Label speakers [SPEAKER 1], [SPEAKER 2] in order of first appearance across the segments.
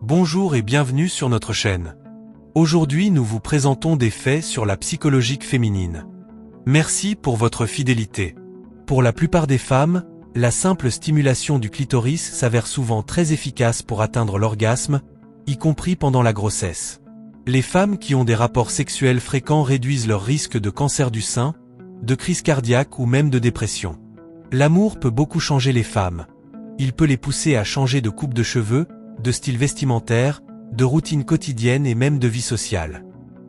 [SPEAKER 1] Bonjour et bienvenue sur notre chaîne. Aujourd'hui nous vous présentons des faits sur la psychologie féminine. Merci pour votre fidélité. Pour la plupart des femmes, la simple stimulation du clitoris s'avère souvent très efficace pour atteindre l'orgasme, y compris pendant la grossesse. Les femmes qui ont des rapports sexuels fréquents réduisent leur risque de cancer du sein, de crise cardiaque ou même de dépression. L'amour peut beaucoup changer les femmes. Il peut les pousser à changer de coupe de cheveux, de style vestimentaire, de routine quotidienne et même de vie sociale.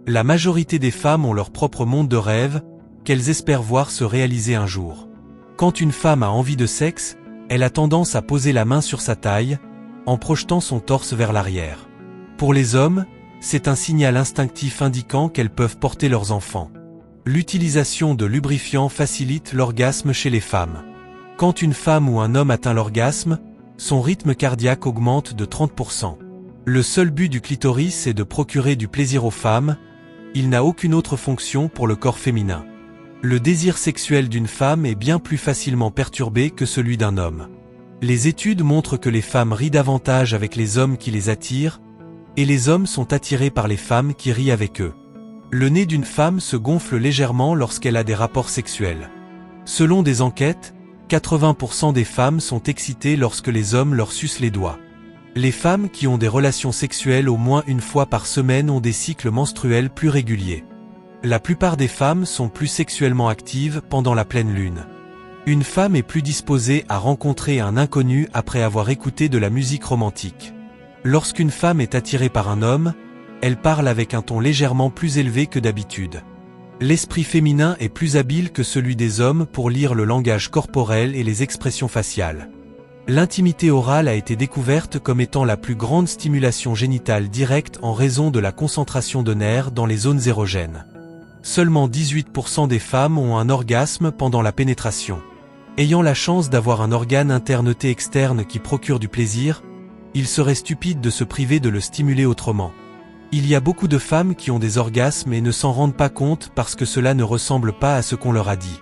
[SPEAKER 1] La majorité des femmes ont leur propre monde de rêve, qu'elles espèrent voir se réaliser un jour. Quand une femme a envie de sexe, elle a tendance à poser la main sur sa taille, en projetant son torse vers l'arrière. Pour les hommes, c'est un signal instinctif indiquant qu'elles peuvent porter leurs enfants. L'utilisation de lubrifiants facilite l'orgasme chez les femmes. Quand une femme ou un homme atteint l'orgasme, son rythme cardiaque augmente de 30%. Le seul but du clitoris est de procurer du plaisir aux femmes, il n'a aucune autre fonction pour le corps féminin. Le désir sexuel d'une femme est bien plus facilement perturbé que celui d'un homme. Les études montrent que les femmes rient davantage avec les hommes qui les attirent, et les hommes sont attirés par les femmes qui rient avec eux. Le nez d'une femme se gonfle légèrement lorsqu'elle a des rapports sexuels. Selon des enquêtes, 80% des femmes sont excitées lorsque les hommes leur sucent les doigts. Les femmes qui ont des relations sexuelles au moins une fois par semaine ont des cycles menstruels plus réguliers. La plupart des femmes sont plus sexuellement actives pendant la pleine lune. Une femme est plus disposée à rencontrer un inconnu après avoir écouté de la musique romantique. Lorsqu'une femme est attirée par un homme, elle parle avec un ton légèrement plus élevé que d'habitude. L'esprit féminin est plus habile que celui des hommes pour lire le langage corporel et les expressions faciales. L'intimité orale a été découverte comme étant la plus grande stimulation génitale directe en raison de la concentration de nerfs dans les zones érogènes. Seulement 18% des femmes ont un orgasme pendant la pénétration. Ayant la chance d'avoir un organe interne T externe qui procure du plaisir, il serait stupide de se priver de le stimuler autrement. Il y a beaucoup de femmes qui ont des orgasmes et ne s'en rendent pas compte parce que cela ne ressemble pas à ce qu'on leur a dit.